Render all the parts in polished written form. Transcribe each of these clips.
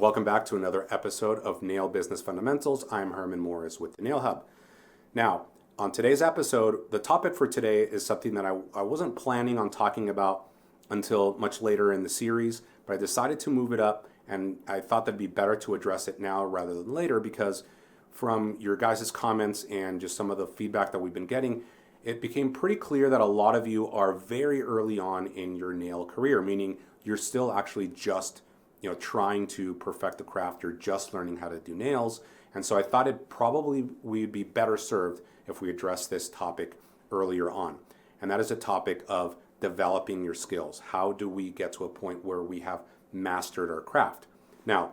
Welcome back to another episode of Nail Business Fundamentals. I'm Herman Morris with the Nail Hub. Now, on today's episode, the topic for today is something that I wasn't planning on talking about until much later in the series, but I decided to move it up, and I thought that'd be better to address it now rather than later because from your guys' comments and just some of the feedback that we've been getting, it became pretty clear that a lot of you are very early on in your nail career, meaning you're still actually just trying to perfect the craft. You're just learning how to do nails. And so I thought we'd be better served if we address this topic earlier on. And that is a topic of developing your skills. How do we get to a point where we have mastered our craft? Now,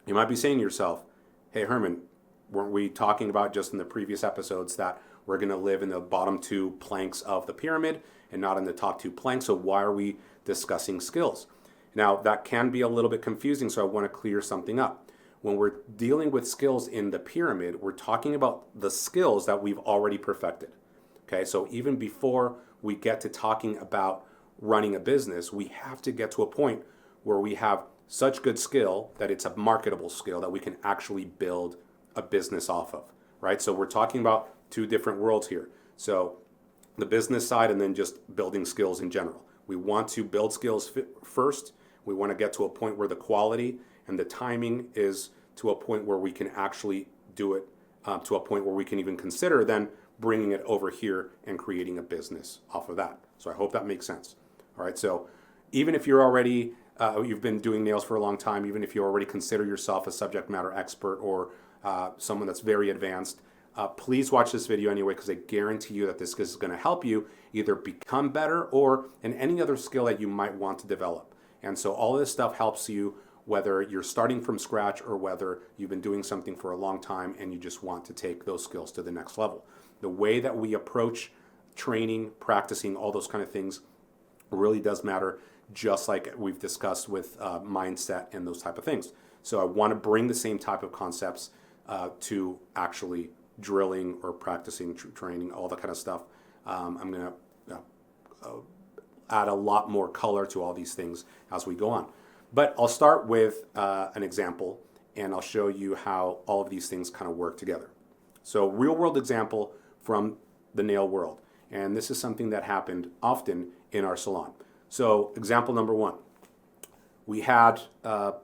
you might be saying to yourself, hey, Herman, weren't we talking about just in the previous episodes that we're going to live in the bottom two planks of the pyramid and not in the top two planks? So why are we discussing skills? Now, that can be a little bit confusing, so I want to clear something up. When we're dealing with skills in the pyramid, we're talking about the skills that we've already perfected. Okay, so even before we get to talking about running a business, we have to get to a point where we have such good skill that it's a marketable skill that we can actually build a business off of, right? So we're talking about two different worlds here. So the business side and then just building skills in general. We want to build skills first. We want to get to a point where the quality and the timing is to a point where we can actually do it, to a point where we can even consider then bringing it over here and creating a business off of that. So I hope that makes sense. All right. So even if you're already, you've been doing nails for a long time, even if you already consider yourself a subject matter expert or someone that's very advanced, please watch this video anyway, because I guarantee you that this is going to help you either become better or in any other skill that you might want to develop. And so all of this stuff helps you whether you're starting from scratch or whether you've been doing something for a long time and you just want to take those skills to the next level. The way that we approach training, practicing, all those kind of things really does matter, just like we've discussed with mindset and those type of things. So I want to bring the same type of concepts to actually drilling or practicing, training, all that kind of stuff. I'm going to add a lot more color to all these things as we go on. But I'll start with an example, and I'll show you how all of these things kind of work together. So real world example from the nail world. And this is something that happened often in our salon. So example number one, we had a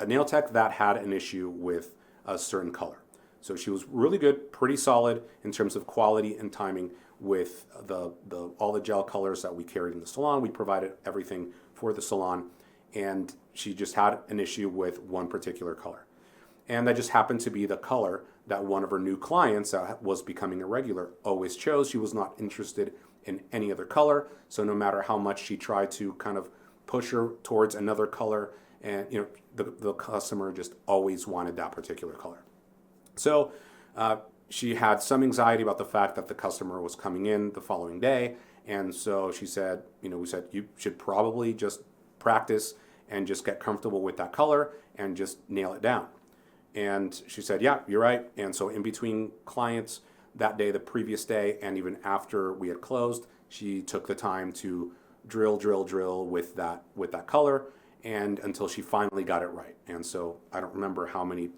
nail tech that had an issue with a certain color. So she was really good, pretty solid in terms of quality and timing with all the gel colors that we carried in the salon. We provided everything for the salon, and she just had an issue with one particular color. And that just happened to be the color that one of her new clients that was becoming a regular always chose. She was not interested in any other color. So no matter how much she tried to kind of push her towards another color, and the customer just always wanted that particular color. So she had some anxiety about the fact that the customer was coming in the following day. And so she said, we said, you should probably just practice and just get comfortable with that color and just nail it down. And she said, yeah, you're right. And so in between clients that day, the previous day, and even after we had closed, she took the time to drill with that color, and until she finally got it right. And so I don't remember how many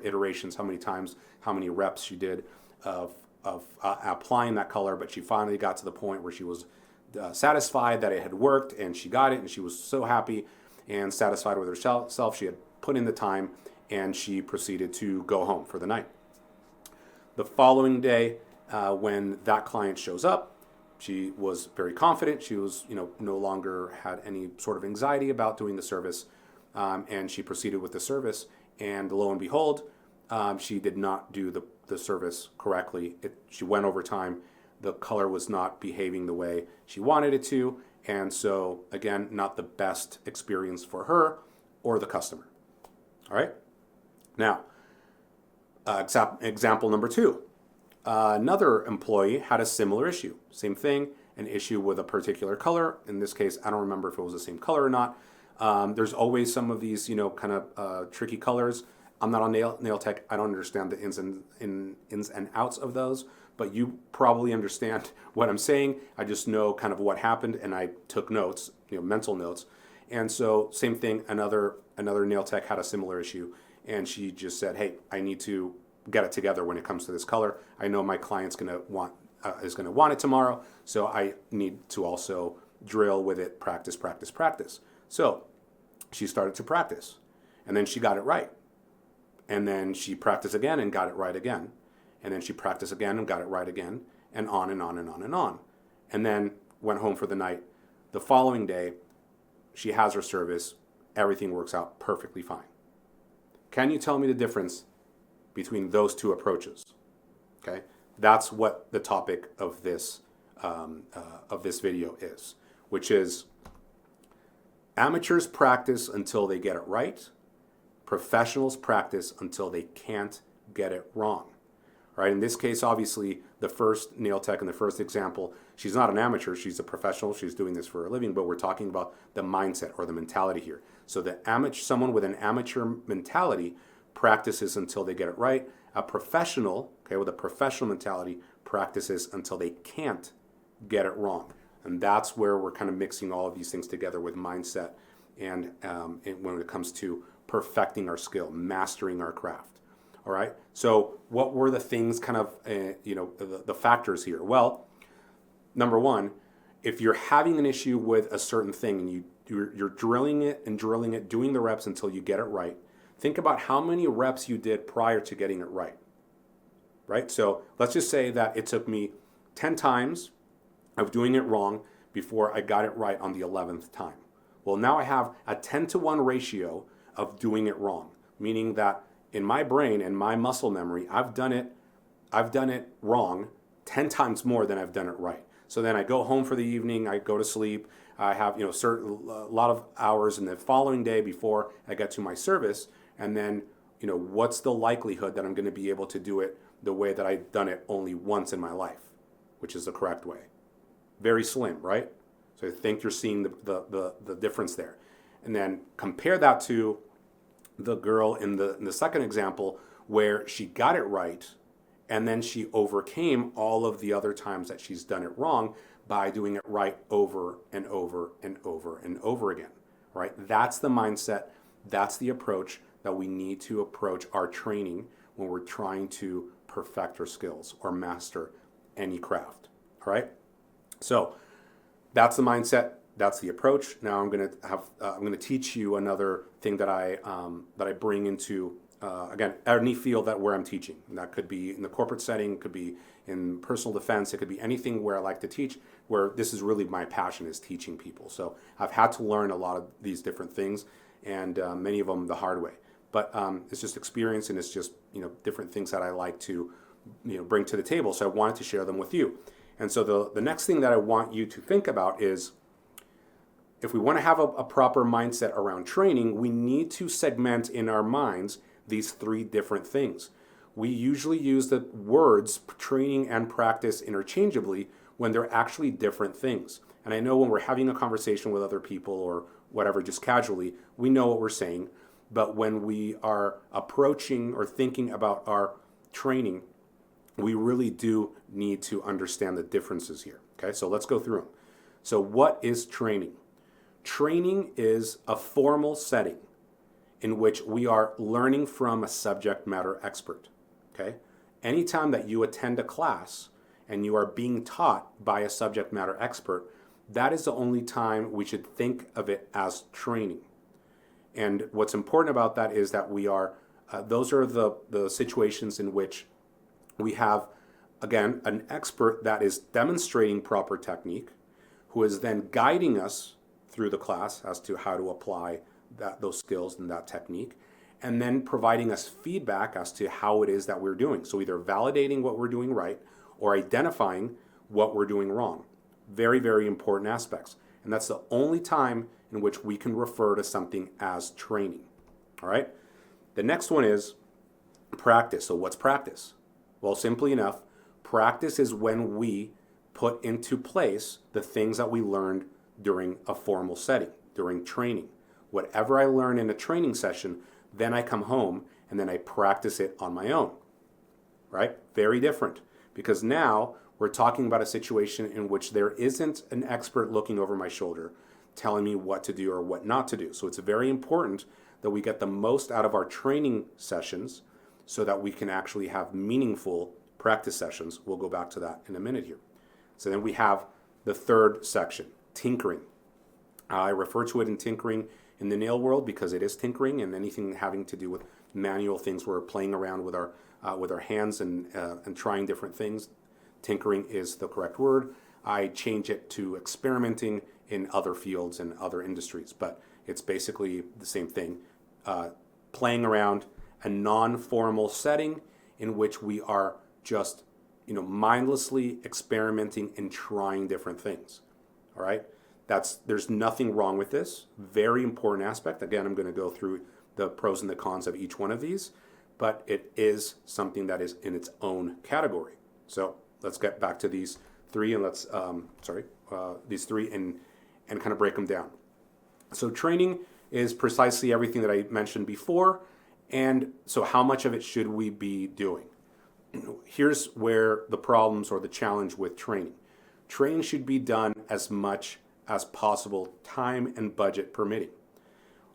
iterations, how many times, how many reps she did of applying that color, but she finally got to the point where she was satisfied that it had worked, and she got it, and she was so happy and satisfied with herself. She had put in the time, and she proceeded to go home for the night. The following day, when that client shows up, she was very confident. She was, no longer had any sort of anxiety about doing the service, and she proceeded with the service. And lo and behold, she did not do the service correctly. She went over time. The color was not behaving the way she wanted it to. And so, again, not the best experience for her or the customer. All right? Now, example number two. Another employee had a similar issue. Same thing, an issue with a particular color. In this case, I don't remember if it was the same color or not. There's always some of these, kind of tricky colors. I'm not on nail tech. I don't understand the ins and outs of those, but you probably understand what I'm saying. I just know kind of what happened, and I took notes, mental notes. And so same thing, another another nail tech had a similar issue, and she just said, "Hey, I need to get it together when it comes to this color. I know my client's is gonna want it tomorrow, so I need to also drill with it, practice, practice, practice." So she started to practice, and then she got it right, and then she practiced again and got it right again, and then she practiced again and got it right again, and on and on and on and on, and then went home for the night. The following day, she has her service. Everything works out perfectly fine. Can you tell me the difference between those two approaches? Okay, that's what the topic of this video is, which is amateurs practice until they get it right. Professionals practice until they can't get it wrong. Right? In this case, obviously, the first nail tech in the first example, she's not an amateur, she's a professional, she's doing this for a living, but we're talking about the mindset or the mentality here. So someone with an amateur mentality practices until they get it right. A professional, okay, with a professional mentality practices until they can't get it wrong. And that's where we're kind of mixing all of these things together with mindset and when it comes to perfecting our skill, mastering our craft. All right. So what were the things kind of, the factors here? Well, number one, if you're having an issue with a certain thing and you're drilling it and drilling it, doing the reps until you get it right, think about how many reps you did prior to getting it right. Right. So let's just say that it took me 10 times of doing it wrong before I got it right on the 11th time. Well, now I have a 10-to-1 ratio of doing it wrong, meaning that in my brain and my muscle memory, I've done it wrong 10 times more than I've done it right. So then I go home for the evening, I go to sleep, I have a lot of hours in the following day before I get to my service, and then what's the likelihood that I'm going to be able to do it the way that I've done it only once in my life, which is the correct way? Very slim, right? So I think you're seeing the difference there. And then compare that to the girl in the second example where she got it right and then she overcame all of the other times that she's done it wrong by doing it right over and over and over and over again, right? That's the mindset, that's the approach that we need to approach our training when we're trying to perfect our skills or master any craft, all right? So that's the mindset. That's the approach. Now I'm going to teach you another thing that I bring into again any field where I'm teaching. And that could be in the corporate setting, it could be in personal defense, it could be anything where I like to teach. Where this is really my passion is teaching people. So I've had to learn a lot of these different things, and many of them the hard way. But it's just experience, and it's just different things that I like to bring to the table. So I wanted to share them with you. And so the next thing that I want you to think about is, if we want to have a proper mindset around training, we need to segment in our minds these three different things. We usually use the words training and practice interchangeably when they're actually different things. And I know when we're having a conversation with other people or whatever, just casually, we know what we're saying. But when we are approaching or thinking about our training, we really do need to understand the differences here. Okay, so let's go through them. So what is training? Training is a formal setting in which we are learning from a subject matter expert. Okay? Anytime that you attend a class and you are being taught by a subject matter expert, that is the only time we should think of it as training. And what's important about that is that we are, those are the situations in which we have, again, an expert that is demonstrating proper technique, who is then guiding us through the class as to how to apply those skills and that technique, and then providing us feedback as to how it is that we're doing. So either validating what we're doing right or identifying what we're doing wrong. Very, very important aspects. And that's the only time in which we can refer to something as training. All right? The next one is practice. So what's practice? Well, simply enough, practice is when we put into place the things that we learned during a formal setting, during training. Whatever I learn in a training session, then I come home and then I practice it on my own, right? Very different, because now we're talking about a situation in which there isn't an expert looking over my shoulder telling me what to do or what not to do. So it's very important that we get the most out of our training sessions so that we can actually have meaningful practice sessions. We'll go back to that in a minute here. So then we have the third section, tinkering. I refer to it in tinkering in the nail world because it is tinkering, and anything having to do with manual things, we're playing around with our hands and trying different things. Tinkering is the correct word. I change it to experimenting in other fields and other industries, but it's basically the same thing. Playing around, a non-formal setting in which we are just, mindlessly experimenting and trying different things. All right? There's nothing wrong with this. Very important aspect. Again, I'm going to go through the pros and the cons of each one of these, but it is something that is in its own category. So let's get back to these three, and these three and kind of break them down. So training is precisely everything that I mentioned before, and so how much of it should we be doing? Here's where the problems or the challenge with training. Training should be done as much as possible, time and budget permitting.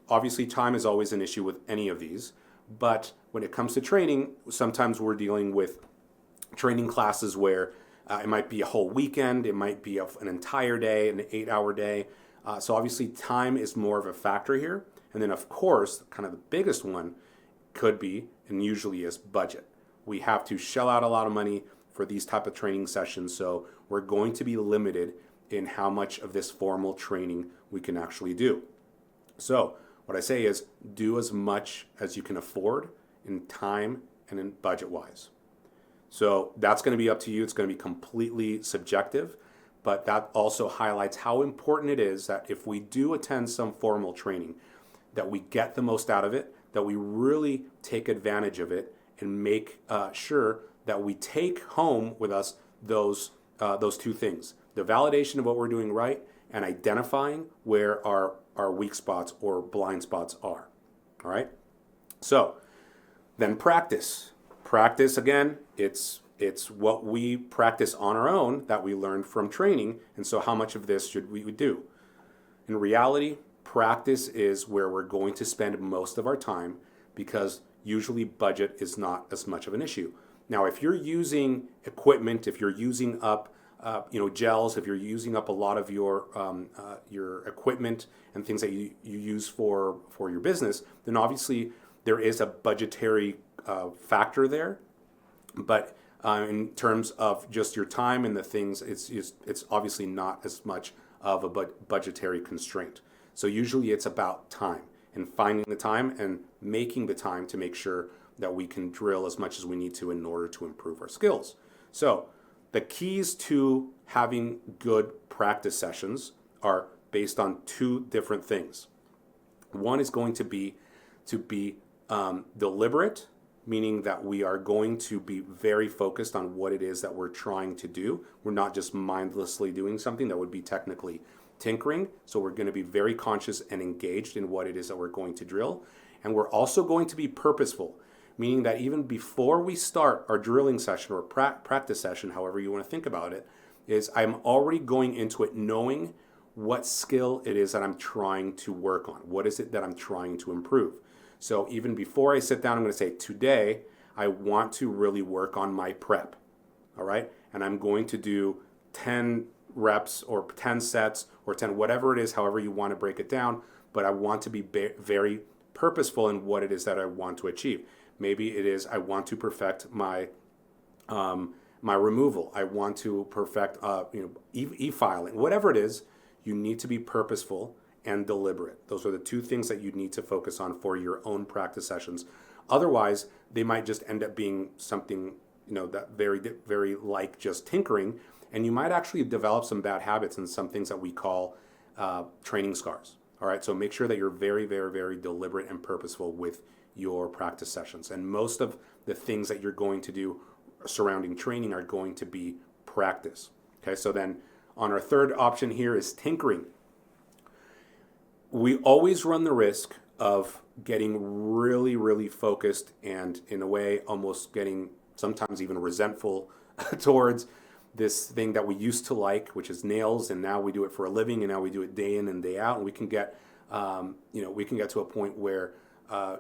Obviously, time is always an issue with any of these, but when it comes to training, sometimes we're dealing with training classes where it might be a whole weekend, it might be an entire day, an 8-hour day. So obviously, time is more of a factor here. And then, of course, kind of the biggest one could be, and usually is, budget. We have to shell out a lot of money for these type of training sessions, so we're going to be limited in how much of this formal training we can actually do. So what I say is do as much as you can afford in time and in budget-wise. So that's going to be up to you. It's going to be completely subjective, but that also highlights how important it is that if we do attend some formal training, that we get the most out of it, that we really take advantage of it, and make sure that we take home with us those two things: the validation of what we're doing right and identifying where our weak spots or blind spots are. All right. So then practice. Practice, again, it's what we practice on our own that we learned from training. And so how much of this should we do? In reality, practice is where we're going to spend most of our time because usually budget is not as much of an issue. Now, if you're using equipment, if you're using up gels, if you're using up a lot of your equipment and things that you use for your business, then obviously there is a budgetary factor there. But in terms of just your time and the things, it's obviously not as much of a budgetary constraint. So usually it's about time and finding the time and making the time to make sure that we can drill as much as we need to in order to improve our skills. So the keys to having good practice sessions are based on two different things. One is going to be deliberate, meaning that we are going to be very focused on what it is that we're trying to do. We're not just mindlessly doing something that would be technically tinkering. So we're going to be very conscious and engaged in what it is that we're going to drill. And we're also going to be purposeful, meaning that even before we start our drilling session or practice session, however you want to think about it, is I'm already going into it knowing what skill it is that I'm trying to work on. What is it that I'm trying to improve? So even before I sit down, I'm going to say, today, I want to really work on my prep, all right? And I'm going to do 10 reps or 10 sets or 10, whatever it is, however you want to break it down, but I want to be very purposeful in what it is that I want to achieve. Maybe it is I want to perfect my removal. I want to perfect e-filing. Whatever it is, you need to be purposeful and deliberate. Those are the two things that you need to focus on for your own practice sessions. Otherwise, they might just end up being something that very like just tinkering, and you might actually develop some bad habits and some things that we call training scars. All right, so make sure that you're very deliberate and purposeful with your practice sessions. And most of the things that you're going to do surrounding training are going to be practice. Okay, so then on our third option here is tinkering. We always run the risk of getting really focused and in a way almost getting sometimes even resentful towards this thing that we used to like, which is nails, and now we do it for a living, and now we do it day in and day out, and we can get to a point where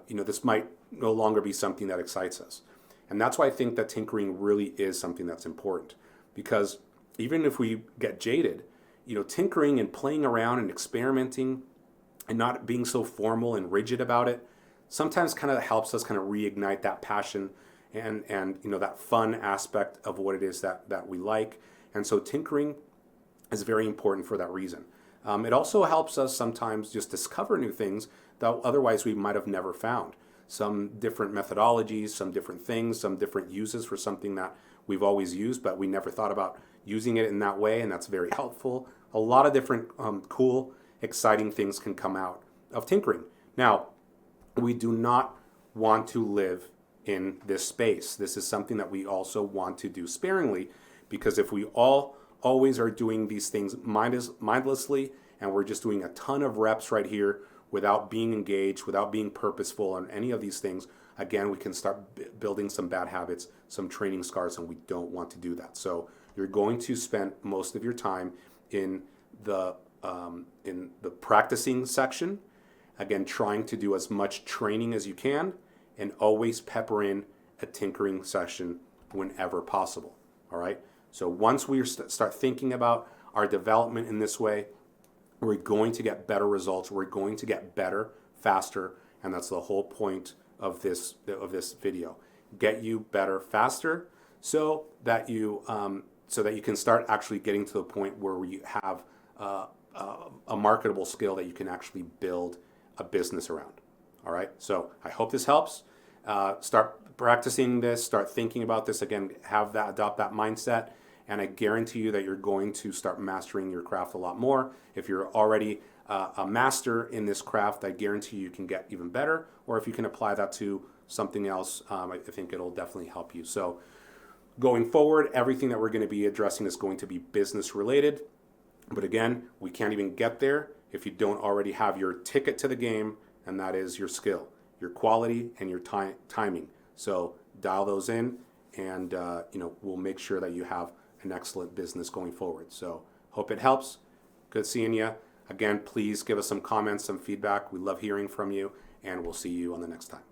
this might no longer be something that excites us. And that's why I think that tinkering really is something that's important, because even if we get jaded, tinkering and playing around and experimenting and not being so formal and rigid about it sometimes kind of helps us kind of reignite that passion and that fun aspect of what it is that we like. And so tinkering is very important for that reason. It also helps us sometimes just discover new things that otherwise we might have never found. Some different methodologies, some different things, some different uses for something that we've always used, but we never thought about using it in that way, and that's very helpful. A lot of different cool, exciting things can come out of tinkering. Now, we do not want to live in this space. This is something that we also want to do sparingly, because if we always are doing these things mindlessly, and we're just doing a ton of reps right here without being engaged, without being purposeful on any of these things, again, we can start building some bad habits, some training scars, and we don't want to do that. So you're going to spend most of your time in the practicing section, again, trying to do as much training as you can, and always pepper in a tinkering session whenever possible. All right. So once we start thinking about our development in this way, we're going to get better results. We're going to get better faster, and that's the whole point of this video. Get you better faster, so that you can start actually getting to the point where you have a marketable skill that you can actually build a business around. All right. So I hope this helps. Start practicing this. Start thinking about this again. Adopt that mindset. And I guarantee you that you're going to start mastering your craft a lot more. If you're already a master in this craft, I guarantee you can get even better. Or if you can apply that to something else, I think it'll definitely help you. So going forward, everything that we're going to be addressing is going to be business related. But again, we can't even get there if you don't already have your ticket to the game, and that is your skill, your quality, and your timing. So dial those in, and we'll make sure that you have an excellent business going forward. So hope it helps. Good seeing you. Again, please give us some comments, some feedback. We love hearing from you, and we'll see you on the next time.